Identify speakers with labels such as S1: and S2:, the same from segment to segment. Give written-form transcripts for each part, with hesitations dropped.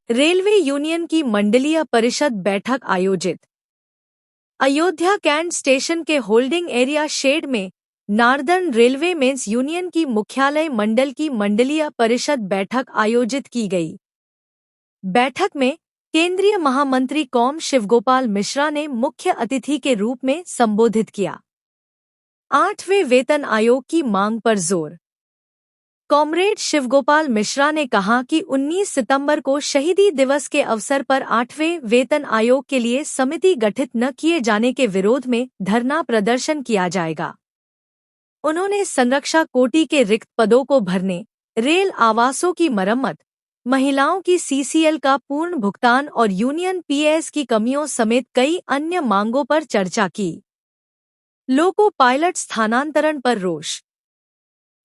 S1: Railway union की मंडलीय परिषद बैठक आयोजित। अयोध्या कैंट स्टेशन के होल्डिंग एरिया शेड में नार्दर्न रेलवे मेंस यूनियन की मुख्यालय मंडल की मंडलीय परिषद बैठक आयोजित की गई। बैठक में केंद्रीय महामंत्री कौम शिवगोपाल मिश्रा ने मुख्य अतिथि के रूप में संबोधित किया। 8वें वेतन आयोग की मांग पर जोर। कॉमरेड शिवगोपाल मिश्रा ने कहा कि 19 सितंबर को शहीदी दिवस के अवसर पर 8वें वेतन आयोग के लिए समिति गठित न किए जाने के विरोध में धरना प्रदर्शन किया जाएगा। उन्होंने संरक्षा कोटि के रिक्त पदों को भरने, रेल आवासों की मरम्मत, महिलाओं की सीसीएल का पूर्ण भुगतान और यूनियन पीएस की कमियों समेत कई अन्य मांगों पर चर्चा की। लोको पायलट स्थानांतरण पर रोष।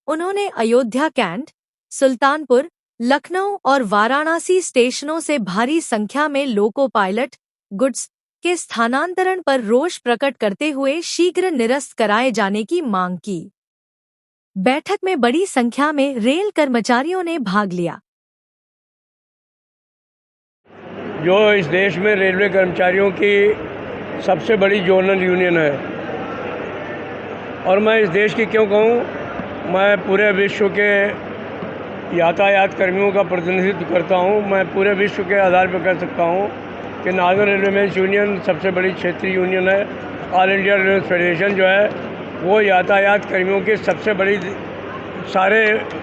S1: उन्होंने अयोध्या कैंट, सुल्तानपुर, लखनऊ और वाराणसी स्टेशनों से भारी संख्या में लोको पायलट गुड्स के स्थानांतरण पर रोष प्रकट करते हुए शीघ्र निरस्त कराए जाने की मांग की। बैठक में बड़ी संख्या में रेल कर्मचारियों ने भाग लिया।
S2: जो इस देश में रेलवे कर्मचारियों की सबसे बड़ी जोनल यूनियन है, और मैं इस देश की क्यों कहूँ, मैं पूरे विश्व के यातायात कर्मियों का प्रतिनिधित्व करता हूँ। मैं पूरे विश्व के आधार पर कह सकता हूँ कि नार्दर्न रेलवे मेंस यूनियन सबसे बड़ी क्षेत्रीय यूनियन है। ऑल इंडिया रेलवे फेडरेशन जो है वो यातायात कर्मियों की सबसे बड़ी, सारे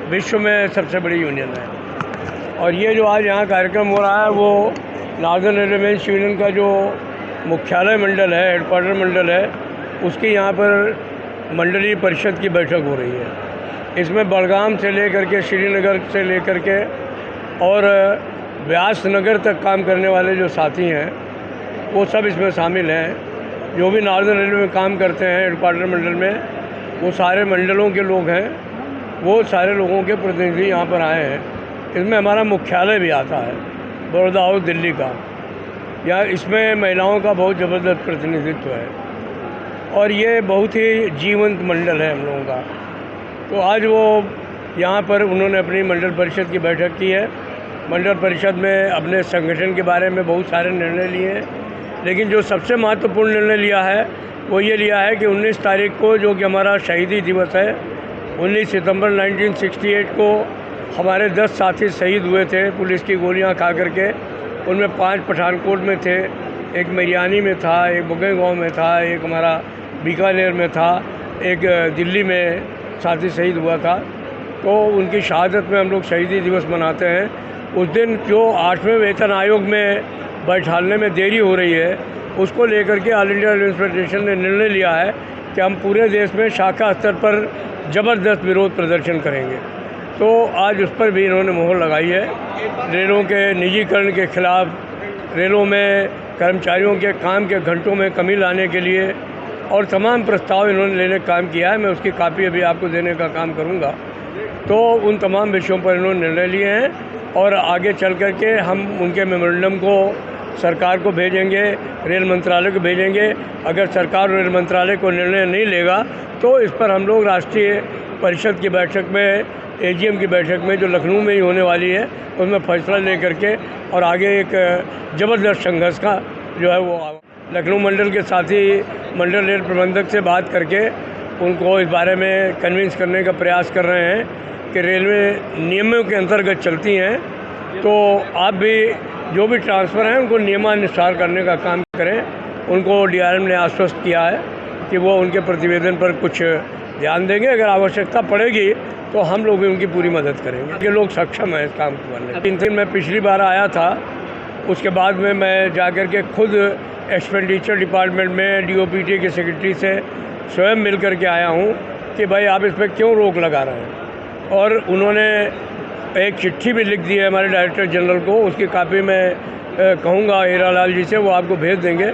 S2: विश्व में सबसे बड़ी यूनियन है। और ये जो आज यहाँ कार्यक्रम हो रहा है वो नार्दर्न रेलवे मेंस यूनियन का जो मुख्यालय मंडल है, हेडक्वार्टर मंडल है, उसकी यहाँ पर मंडलीय परिषद की बैठक हो रही है। इसमें बड़गाम से लेकर के, श्रीनगर से लेकर के और व्यास नगर तक काम करने वाले जो साथी हैं वो सब इसमें शामिल हैं। जो भी नार्दर्न रेलवे में काम करते हैं हेडक्वार्टर मंडल में, वो सारे मंडलों के लोग हैं, वो सारे लोगों के प्रतिनिधि यहाँ पर आए हैं। इसमें हमारा मुख्यालय भी आता है, बड़ौदा हाउस दिल्ली का। यहाँ इसमें महिलाओं का बहुत ज़बरदस्त प्रतिनिधित्व है और ये बहुत ही जीवंत मंडल है हम लोगों का। तो आज वो यहाँ पर उन्होंने अपनी मंडल परिषद की बैठक की है। मंडल परिषद में अपने संगठन के बारे में बहुत सारे निर्णय लिए हैं, लेकिन जो सबसे महत्वपूर्ण निर्णय लिया है वो ये लिया है कि 19 तारीख को, जो कि हमारा शहीदी दिवस है, 19 सितंबर 1968 को हमारे 10 साथी शहीद हुए थे पुलिस की गोलियां खा करके। उनमें 5 पठानकोट में थे, एक मरियानी में था, एक बुगेगांव में था, एक हमारा बीकानेर में था, एक दिल्ली में साथी शहीद हुआ था। तो उनकी शहादत में हम लोग शहीदी दिवस मनाते हैं। उस दिन जो 8वें वेतन आयोग में बैठाने में देरी हो रही है, उसको लेकर के ऑल इंडिया रेलवे फेडरेशन ने निर्णय लिया है कि हम पूरे देश में शाखा स्तर पर ज़बरदस्त विरोध प्रदर्शन करेंगे। तो आज उस पर भी इन्होंने मोहर लगाई है। रेलों के निजीकरण के खिलाफ, रेलों में कर्मचारियों के काम के घंटों में कमी लाने के लिए और तमाम प्रस्ताव इन्होंने लेने का काम किया है। मैं उसकी कापी अभी आपको देने का काम करूंगा। तो उन तमाम विषयों पर इन्होंने निर्णय लिए हैं और आगे चल कर के हम उनके मेमोरेंडम को सरकार को भेजेंगे, रेल मंत्रालय को भेजेंगे। अगर सरकार और रेल मंत्रालय को निर्णय नहीं लेगा तो इस पर हम लोग राष्ट्रीय परिषद की बैठक में, एजीएम की बैठक में, जो लखनऊ में ही होने वाली है, उसमें फैसला ले करके और आगे एक ज़बरदस्त संघर्ष का जो है वो लखनऊ मंडल के साथी मंडल रेल प्रबंधक से बात करके उनको इस बारे में कन्विंस करने का प्रयास कर रहे हैं कि रेलवे नियमों के अंतर्गत चलती हैं, तो आप भी जो भी ट्रांसफ़र हैं उनको नियमानुसार करने का काम करें। उनको डीआरएम ने आश्वस्त किया है कि वो उनके प्रतिवेदन पर कुछ ध्यान देंगे। अगर आवश्यकता पड़ेगी तो हम लोग भी उनकी पूरी मदद करेंगे। ये लोग सक्षम हैं इस काम को करने। 3 दिन मैं पिछली बार आया था, उसके बाद में मैं जाकर के खुद एक्सपेंडिचर डिपार्टमेंट में डीओपीटी के सेक्रेटरी से स्वयं मिल कर के आया हूँ कि भाई आप इस पर क्यों रोक लगा रहे हैं। और उन्होंने एक चिट्ठी भी लिख दी है हमारे डायरेक्टर जनरल को, उसकी कापी मैं कहूँगा हीरालाल जी से, वो आपको भेज देंगे।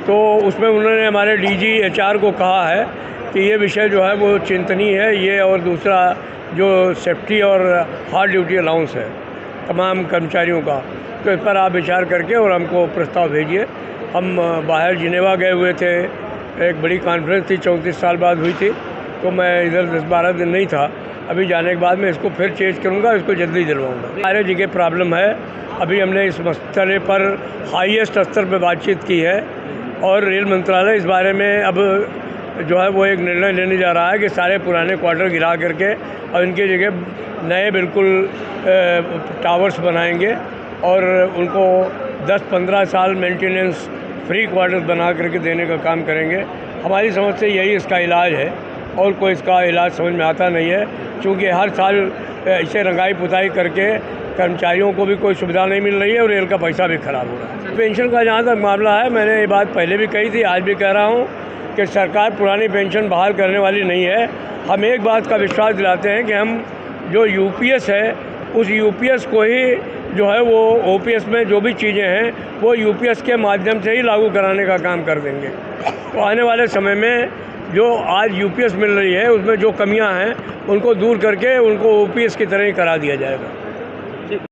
S2: तो उसमें उन्होंने हमारे डीजी एचआर को कहा है कि ये विषय जो है वो चिंतनीय है, ये और दूसरा जो सेफ्टी और हार्ड ड्यूटी अलाउंस है तमाम कर्मचारियों का, तो इस पर आप विचार करके और हमको प्रस्ताव भेजिए। हम बाहर जिनेवा गए हुए थे, एक बड़ी कॉन्फ्रेंस थी 34 साल बाद हुई थी, तो मैं इधर 10-12 दिन नहीं था, अभी जाने के बाद मैं इसको फिर चेंज करूँगा, इसको जल्दी दिलवाऊँगा। सारे जगह प्रॉब्लम है। अभी हमने इस मसले पर हाईएस्ट स्तर पर बातचीत की है और रेल मंत्रालय इस बारे में अब जो है वो एक निर्णय लेने जा रहा है कि सारे पुराने क्वार्टर गिरा करके और इनकी जगह नए बिल्कुल टावर्स बनाएंगे और उनको 10-15 साल मेंटेनेंस फ्री क्वार्टर्स बना करके देने का काम करेंगे। हमारी समझ से यही इसका इलाज है और कोई इसका इलाज समझ में आता नहीं है, क्योंकि हर साल इसे रंगाई पुताई करके कर्मचारियों को भी कोई सुविधा नहीं मिल रही है और रेल का पैसा भी खराब हो रहा है। पेंशन का जहाँ तक मामला है, मैंने ये बात पहले भी कही थी, आज भी कह रहा हूँ कि सरकार पुरानी पेंशन बहाल करने वाली नहीं है। हम एक बात का विश्वास दिलाते हैं कि हम जो यूपीएस है उस यूपीएस को ही जो है वो ओपीएस में जो भी चीज़ें हैं वो यूपीएस के माध्यम से ही लागू कराने का काम कर देंगे। तो आने वाले समय में जो आज यूपीएस मिल रही है उसमें जो कमियां हैं उनको दूर करके उनको ओपीएस की तरह ही करा दिया जाएगा।